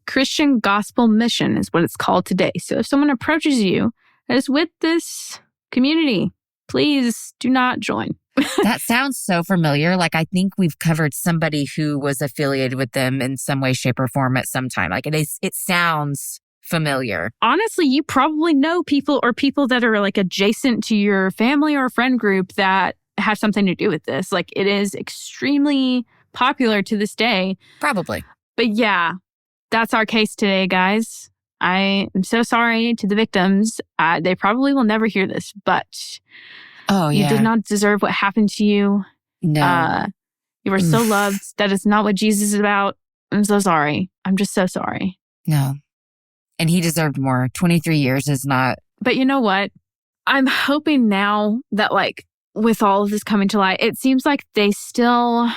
Christian Gospel Mission is what it's called today. So if someone approaches you that is with this community, please do not join. That sounds so familiar. Like I think we've covered somebody who was affiliated with them in some way, shape, or form at some time. Like it sounds familiar. Honestly, you probably know people or people that are like adjacent to your family or friend group that have something to do with this. Like it is extremely popular to this day. Probably. But yeah, that's our case today, guys. I am so sorry to the victims. They probably will never hear this, but you did not deserve what happened to you. No. You were so loved. That is not what Jesus is about. I'm so sorry. I'm just so sorry. No. And he deserved more. 23 years is not. But you know what? I'm hoping now that like with all of this coming to light, it seems like they still,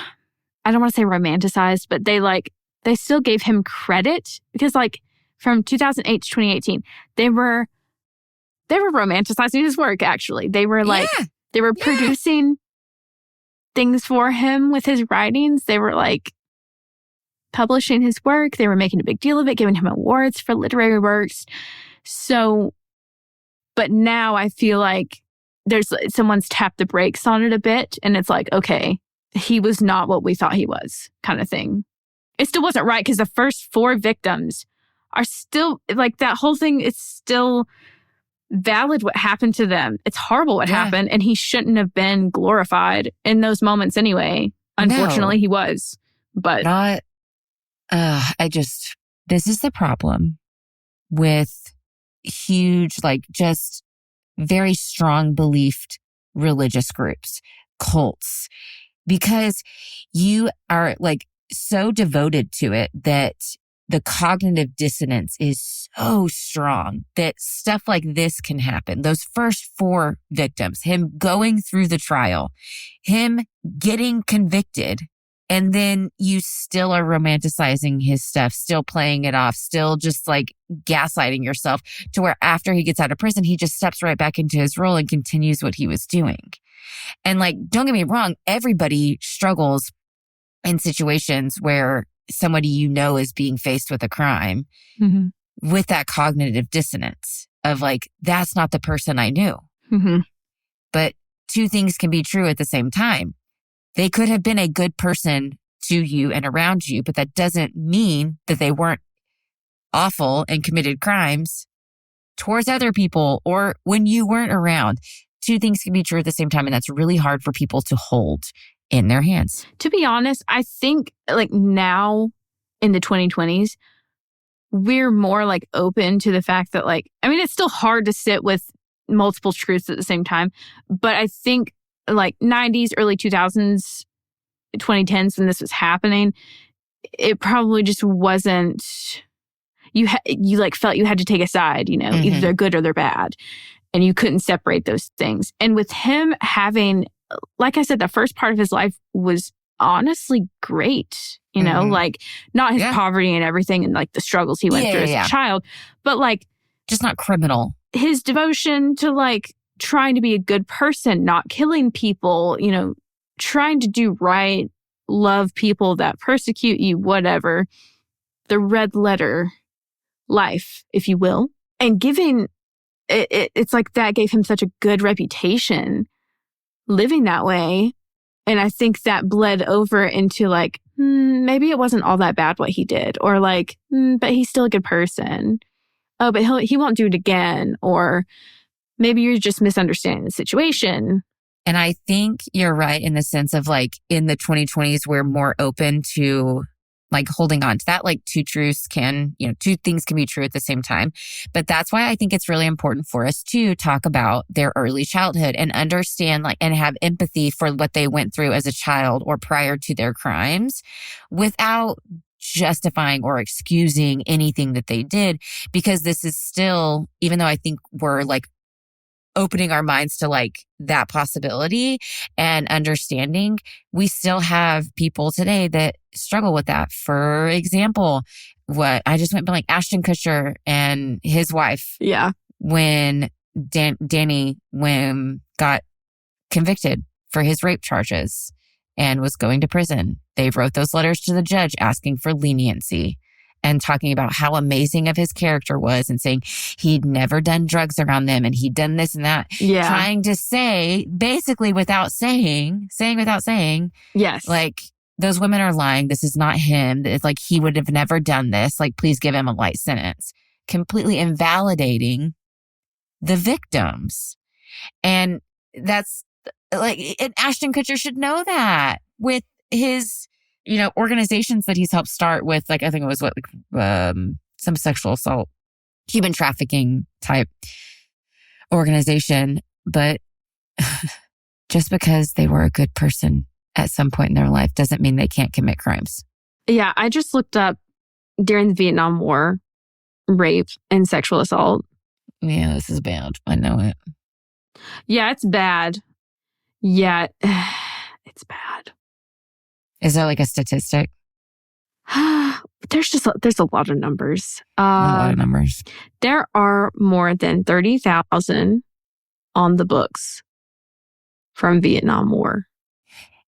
I don't want to say romanticized, but they still gave him credit because like from 2008 to 2018, they were romanticizing his work, actually. They were like, they were producing things for him with his writings. They were like publishing his work. They were making a big deal of it, giving him awards for literary works. So, but now I feel like someone's tapped the brakes on it a bit. And it's like, okay, he was not what we thought he was, kind of thing. It still wasn't right because the first 4 victims are still like that whole thing. It's still valid what happened to them. It's horrible what happened. And he shouldn't have been glorified in those moments anyway. Unfortunately, he was. But this is the problem with huge, like just very strong believed religious groups, cults. because you are like so devoted to it that the cognitive dissonance is so strong that stuff like this can happen. Those first 4 victims, him going through the trial, him getting convicted, and then you still are romanticizing his stuff, still playing it off, still just like gaslighting yourself to where after he gets out of prison, he just steps right back into his role and continues what he was doing. And like, don't get me wrong, everybody struggles in situations where somebody you know is being faced with a crime with that cognitive dissonance of like, that's not the person I knew. But 2 things can be true at the same time. They could have been a good person to you and around you, but that doesn't mean that they weren't awful and committed crimes towards other people or when you weren't around. 2 things can be true at the same time, and that's really hard for people to hold in their hands. To be honest, I think like now in the 2020s, we're more like open to the fact that like, I mean, it's still hard to sit with multiple truths at the same time, but I think like 90s, early 2000s, 2010s when this was happening, it probably just wasn't, you like felt you had to take a side, you know, either they're good or they're bad. And you couldn't separate those things. And with him having, like I said, the first part of his life was honestly great, you know, like not his poverty and everything and like the struggles he went through as a child, but like just not criminal. His devotion to like trying to be a good person, not killing people, you know, trying to do right, love people that persecute you, whatever. The red letter life, if you will. And giving, it's like that gave him such a good reputation living that way. And I think that bled over into like, maybe it wasn't all that bad what he did. Or like, but he's still a good person. Oh, but he won't do it again. Or maybe you're just misunderstanding the situation. And I think you're right in the sense of like in the 2020s, we're more open to like holding on to that. Like 2 truths can, you know, 2 things can be true at the same time. But that's why I think it's really important for us to talk about their early childhood and understand like and have empathy for what they went through as a child or prior to their crimes without justifying or excusing anything that they did. Because this is still, even though I think we're like opening our minds to like that possibility and understanding, we still have people today that struggle with that. For example, what I just went by like Ashton Kutcher and his wife. Yeah. When Danny got convicted for his rape charges and was going to prison, they wrote those letters to the judge asking for leniency and talking about how amazing of his character was and saying he'd never done drugs around them and he'd done this and that. Yeah. Trying to say, basically without saying, yes, like, those women are lying. This is not him. It's like, he would have never done this. Like, please give him a light sentence. Completely invalidating the victims. And that's like, and Ashton Kutcher should know that with his, you know, organizations that he's helped start with, like, I think it was some sexual assault, human trafficking type organization. But just because they were a good person at some point in their life doesn't mean they can't commit crimes. Yeah, I just looked up during the Vietnam War, rape and sexual assault. Yeah, this is bad. I know it. Yeah, it's bad. Yeah, it's bad. Is there like a statistic? There's a lot of numbers. A lot of numbers. There are more than 30,000 on the books from Vietnam War.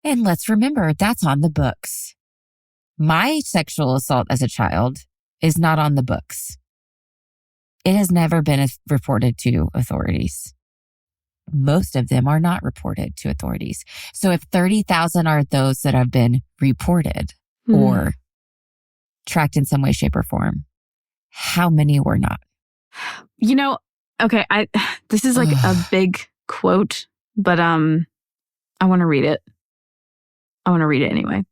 And let's remember, that's on the books. My sexual assault as a child is not on the books. It has never been reported to authorities. Most of them are not reported to authorities. So if 30,000 are those that have been reported or tracked in some way, shape, or form, how many were not? You know, okay, this is like a big quote, but I want to read it. I want to read it anyway.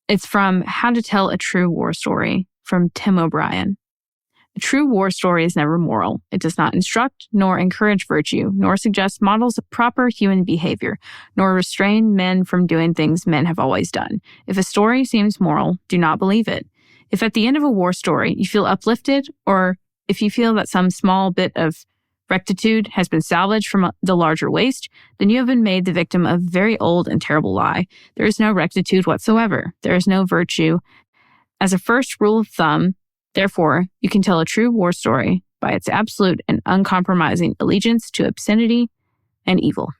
It's from How to Tell a True War Story from Tim O'Brien. A true war story is never moral. It does not instruct nor encourage virtue, nor suggest models of proper human behavior, nor restrain men from doing things men have always done. If a story seems moral, do not believe it. If at the end of a war story you feel uplifted, or if you feel that some small bit of rectitude has been salvaged from the larger waste, then you have been made the victim of a very old and terrible lie. There is no rectitude whatsoever. There is no virtue. As a first rule of thumb, therefore, you can tell a true war story by its absolute and uncompromising allegiance to obscenity and evil.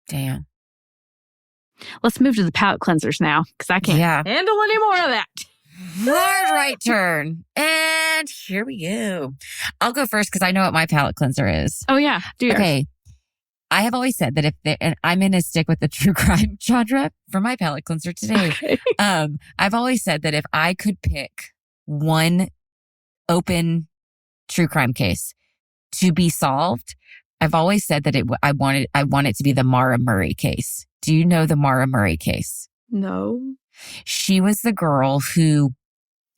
Damn. Let's move to the palate cleansers now, because I can't handle any more of that. Hard right turn. And here we go. I'll go first because I know what my palate cleanser is. Oh, yeah. Do yours. Okay. I have always said that and I'm going to stick with the true crime genre for my palate cleanser today. Okay. I've always said that if I could pick one open true crime case to be solved, I've always said that I want it to be the Mara Murray case. Do you know the Mara Murray case? No. She was the girl who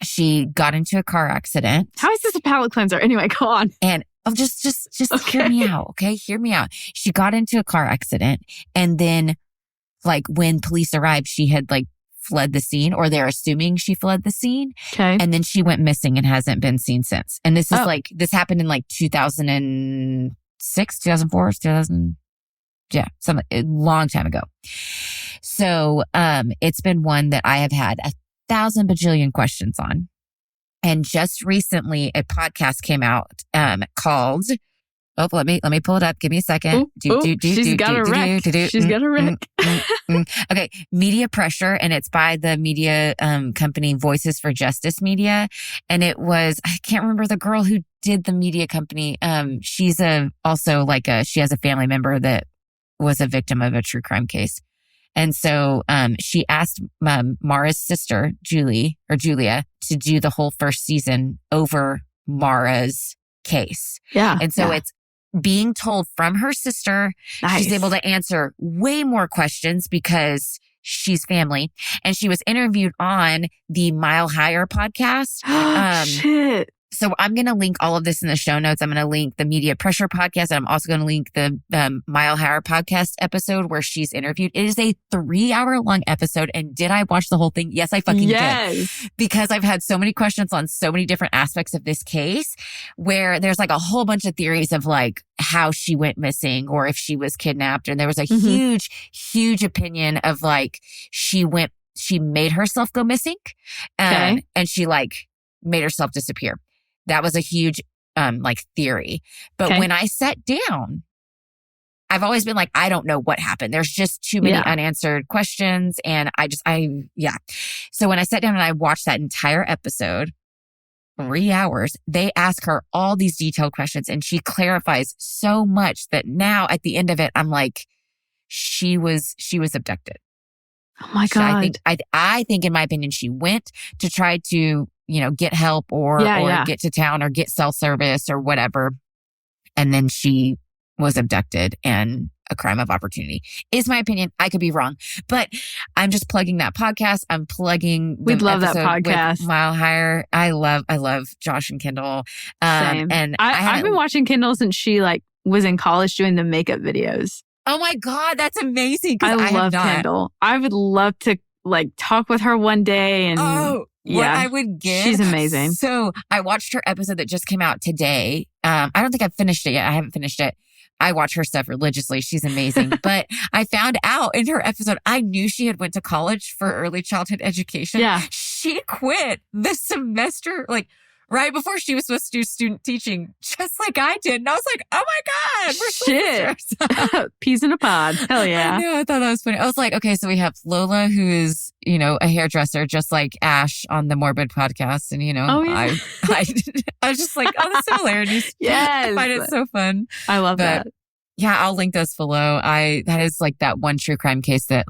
she got into a car accident. How is this a palate cleanser? Anyway, go on. And just hear me out, okay? Hear me out. She got into a car accident, and then, like, when police arrived, she had like fled the scene, or they're assuming she fled the scene. Okay. And then she went missing and hasn't been seen since. And this is this happened in like 2006, 2004, 2000. Yeah, a long time ago. So, it's been one that I have had 1,000 bajillion questions on. And just recently a podcast came out, called, let me pull it up. Give me a second. She's got a wreck. She's got a wreck. Okay. Media Pressure. And it's by the media, company Voices for Justice Media. And it was, I can't remember the girl who did the media company. She's she has a family member that was a victim of a true crime case. And so, she asked Mara's sister, Julia, to do the whole first season over Mara's case. Yeah. And so it's being told from her sister. Nice. She's able to answer way more questions because she's family. And she was interviewed on the Mile Higher podcast. Shit. So I'm going to link all of this in the show notes. I'm going to link the Media Pressure podcast. And I'm also going to link the Mile Higher podcast episode where she's interviewed. It is a 3-hour long episode. And did I watch the whole thing? Yes, I fucking did. Because I've had so many questions on so many different aspects of this case where there's like a whole bunch of theories of like how she went missing or if she was kidnapped. And there was a huge opinion of like she made herself go missing and she like made herself disappear. That was a huge, theory. But when I sat down, I've always been like, I don't know what happened. There's just too many unanswered questions. And So when I sat down and I watched that entire episode, 3 hours, they ask her all these detailed questions and she clarifies so much that now at the end of it, I'm like, she was abducted. Oh my God. I think in my opinion, she went to try to, get help or get to town or get cell service or whatever. And then she was abducted and a crime of opportunity is my opinion. I could be wrong, but I'm just plugging that podcast. I'm plugging. We'd love that podcast. With Mile Higher. I love Josh and Kendall. Same. And I've been watching Kendall since she was in college doing the makeup videos. Oh my God. That's amazing. I love Kendall. I would love to talk with her one day and what I would give. She's amazing. So I watched her episode that just came out today. I don't think I've finished it yet. I haven't finished it. I watch her stuff religiously. She's amazing. But I found out in her episode, I knew she had went to college for early childhood education. Yeah. She quit this semester, right before she was supposed to do student teaching, just like I did. And I was like, oh my God, we're shit. Peas in a pod. Hell yeah. I know. I thought that was funny. I was like, okay, so we have Lola, who is, a hairdresser, just like Ash on the Morbid podcast. And, I was just like, the similarities. Yes. I find it so fun. I love that. Yeah, I'll link those below. That is that one true crime case that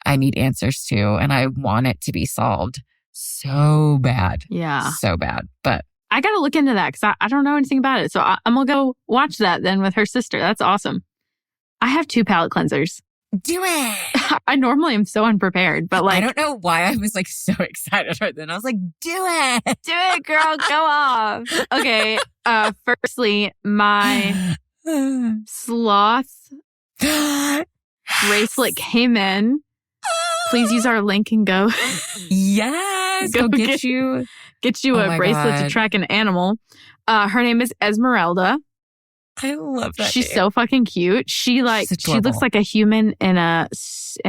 I need answers to and I want it to be solved. So bad. Yeah. So bad. But I got to look into that because I don't know anything about it. So I'm going to go watch that then with her sister. That's awesome. I have 2 palate cleansers. Do it. I normally am so unprepared, but like, I don't know why I was like so excited right then. I was like, do it. do it, girl. Go off. Okay. Firstly, my sloth bracelet came in. Please use our link and go. Yes. Go get you a bracelet to track an animal. Her name is Esmeralda. I love that. She's so fucking cute. She looks like a human in a suit,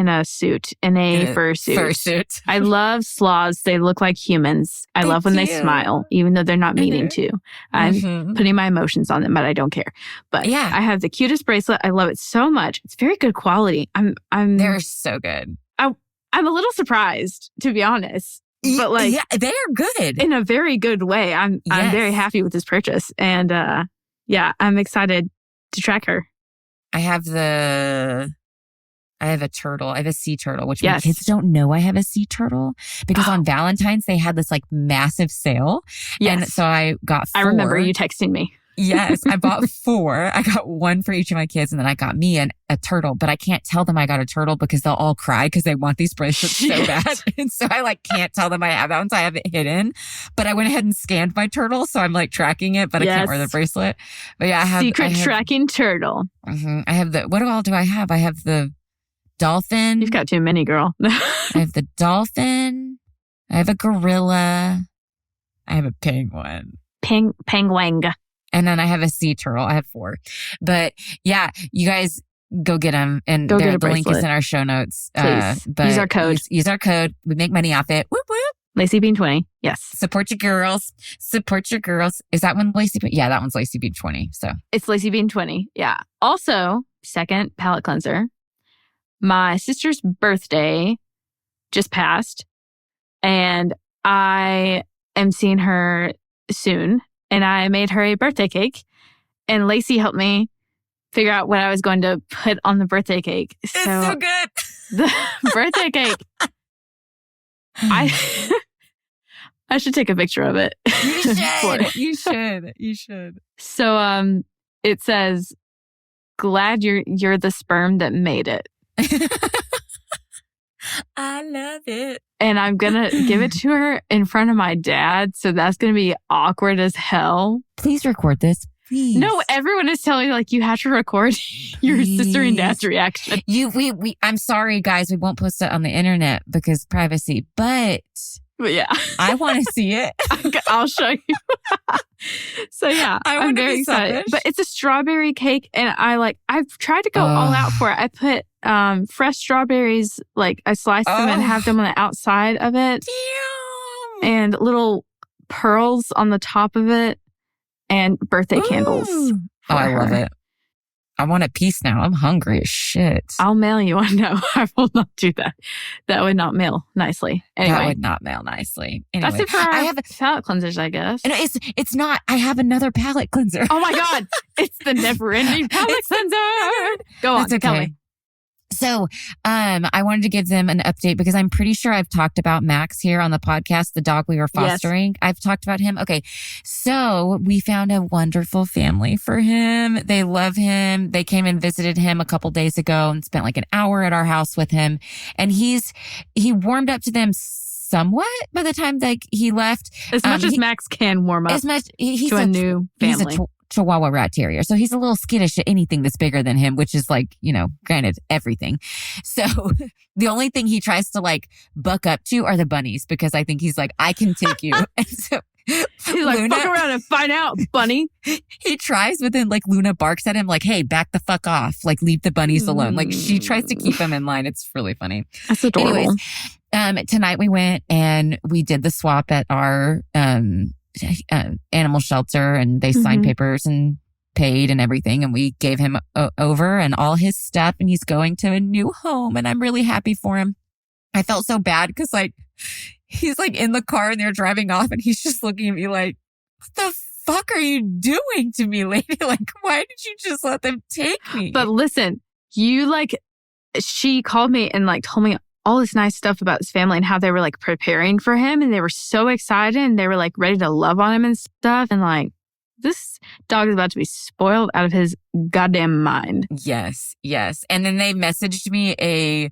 in a fursuit. Fursuit. I love sloths. They look like humans. I love when they smile, even though they're not meaning to. I'm putting my emotions on them, but I don't care. But yeah, I have the cutest bracelet. I love it so much. It's very good quality. They're so good. I'm a little surprised, to be honest. But like, yeah, they are good in a very good way. I'm very happy with this purchase, and yeah, I'm excited to track her. I have a turtle. I have a sea turtle, which my kids don't know I have a sea turtle because on Valentine's they had this like massive sale. Yes. And so I got 4. I remember you texting me. Yes, I bought 4. I got 1 for each of my kids, and then I got me a turtle. But I can't tell them I got a turtle because they'll all cry because they want these bracelets so bad. And so I like can't tell them I have that one, so I have it hidden. But I went ahead and scanned my turtle, so I'm like tracking it, but I can't wear the bracelet. But yeah, I have tracking turtle. I have what all do I have? I have the dolphin. You've got too many, girl. I have the dolphin. I have a gorilla. I have a penguin. Penguin. And then I have a sea turtle. I have 4. But yeah, you guys go get them. And the link is in our show notes. Please. But use our code. Use our code. We make money off it. Whoop, whoop. Laci Bean 20. Yes. Support your girls. Support your girls. Is that one Laci Bean? Yeah, that one's Laci Bean 20. So it's Laci Bean 20. Yeah. Also, second palette cleanser. My sister's birthday just passed, and I am seeing her soon. And I made her a birthday cake, and Laci helped me figure out what I was going to put on the birthday cake. It's so good. The birthday cake. I should take a picture of it. You should. You should. So it says, "Glad you're the sperm that made it." I love it. And I'm going to give it to her in front of my dad. So that's going to be awkward as hell. Please record this. Please. No, everyone is telling me like you have to record your sister and dad's reaction. I'm sorry, guys. We won't post it on the internet because privacy, but yeah, I want to see it. I'll show you. So yeah, I'm very excited. But it's a strawberry cake, and I've tried to go all out for it. I put fresh strawberries, like I slice them and have them on the outside of it. Damn. And little pearls on the top of it, and birthday candles. I love it. I want a piece now. I'm hungry as shit. I'll mail you one. No, I will not do that. That would not mail nicely. Anyway. That would not mail nicely. Anyway, that's it for our palette cleansers, I guess. No, it's not. I have another palette cleanser. Oh my God. It's the never-ending palette cleanser. Go on, okay. Tell me. So, I wanted to give them an update because I'm pretty sure I've talked about Max here on the podcast, the dog we were fostering. Yes. I've talked about him. Okay. So we found a wonderful family for him. They love him. They came and visited him a couple days ago and spent like an hour at our house with him. And he warmed up to them somewhat by the time that he left. As much as Max can warm up he's to a new family. He's a Chihuahua rat terrier. So he's a little skittish at anything that's bigger than him, which is like, granted, everything. So the only thing he tries to like buck up to are the bunnies because I think he's like, I can take you. And so he's like, Luna, fuck around and find out, bunny. He tries, but then like Luna barks at him like, hey, back the fuck off. Like leave the bunnies alone. Like she tries to keep him in line. It's really funny. That's adorable. Anyways, tonight we went and we did the swap at our, animal shelter, and they signed papers and paid and everything, and we gave him over and all his stuff, and he's going to a new home, and I'm really happy for him. I felt so bad because like he's like in the car and they're driving off, and he's just looking at me like, what the fuck are you doing to me, lady? Like, why did you just let them take me? But listen, she called me and like told me all this nice stuff about his family and how they were like preparing for him, and they were so excited and they were like ready to love on him and stuff. And like, this dog is about to be spoiled out of his goddamn mind. Yes. And then they messaged me a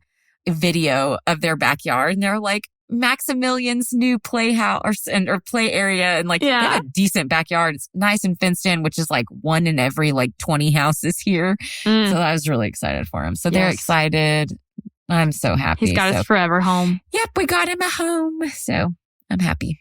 video of their backyard, and they're like, Maximilian's new playhouse or play area, and like they have a decent backyard. It's nice and fenced in, which is like one in every like 20 houses here. So I was really excited for him. So they're excited. I'm so happy. He's got his forever home. Yep, we got him a home. So I'm happy.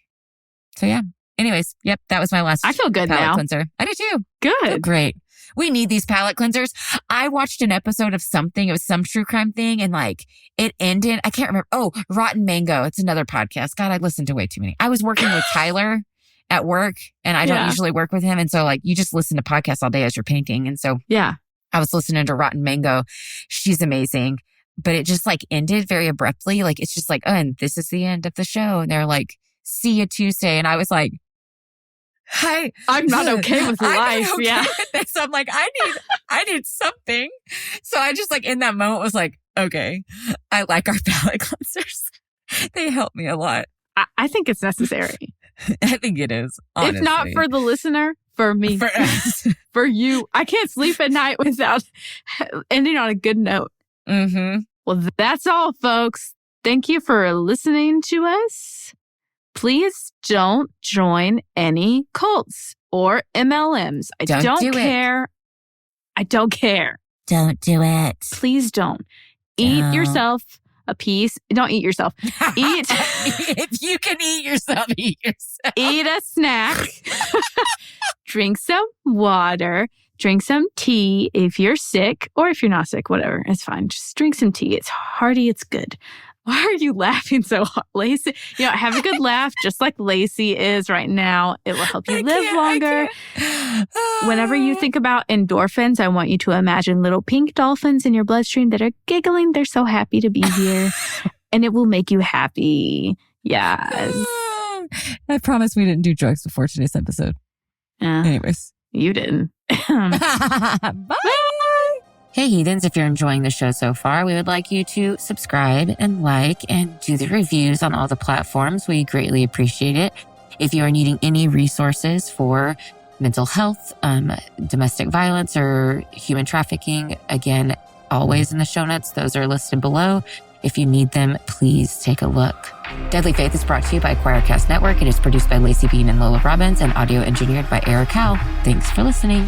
So yeah. Anyways, yep, that was my last. I feel good palate now. Cleanser. I do too. Good. Great. We need these palate cleansers. I watched an episode of something. It was some true crime thing, and like it ended. I can't remember. Oh, Rotten Mango. It's another podcast. God, I listened to way too many. I was working with Tyler at work, and I don't usually work with him. And so like you just listen to podcasts all day as you're painting. And so I was listening to Rotten Mango. She's amazing. But it just like ended very abruptly. Like it's just like, oh, and this is the end of the show. And they're like, see you Tuesday. And I was like, hi, I'm not okay with life. With this. I'm like, I need something. So I just like in that moment was like, okay, I like our palate cleansers. They help me a lot. I think it's necessary. I think it is. Honestly. If not for the listener, for me, for us, for you. I can't sleep at night without ending on a good note. Mm-hmm. Well, that's all, folks. Thank you for listening to us. Please don't join any cults or MLMs. I don't care. I don't care. Don't do it. Please don't. Eat yourself a piece. Don't eat yourself. Eat. If you can eat yourself, eat yourself. Eat a snack. Drink some water. Drink some tea if you're sick, or if you're not sick, whatever. It's fine. Just drink some tea. It's hearty. It's good. Why are you laughing so hard, Laci? You know, have a good laugh, just like Laci is right now. It will help you live longer. Whenever you think about endorphins, I want you to imagine little pink dolphins in your bloodstream that are giggling. They're so happy to be here. And it will make you happy. Yes. I promise we didn't do drugs before today's episode. Anyways. You didn't. Bye. Hey, heathens, if you're enjoying the show so far, we would like you to subscribe and like and do the reviews on all the platforms. We greatly appreciate it. If you are needing any resources for mental health, domestic violence, or human trafficking, again, always in the show notes. Those are listed below. If you need them, please take a look. Deadly Faith is brought to you by Choircast Network. It is produced by Laci Bean and Lola Robbins and audio engineered by Eric Howell. Thanks for listening.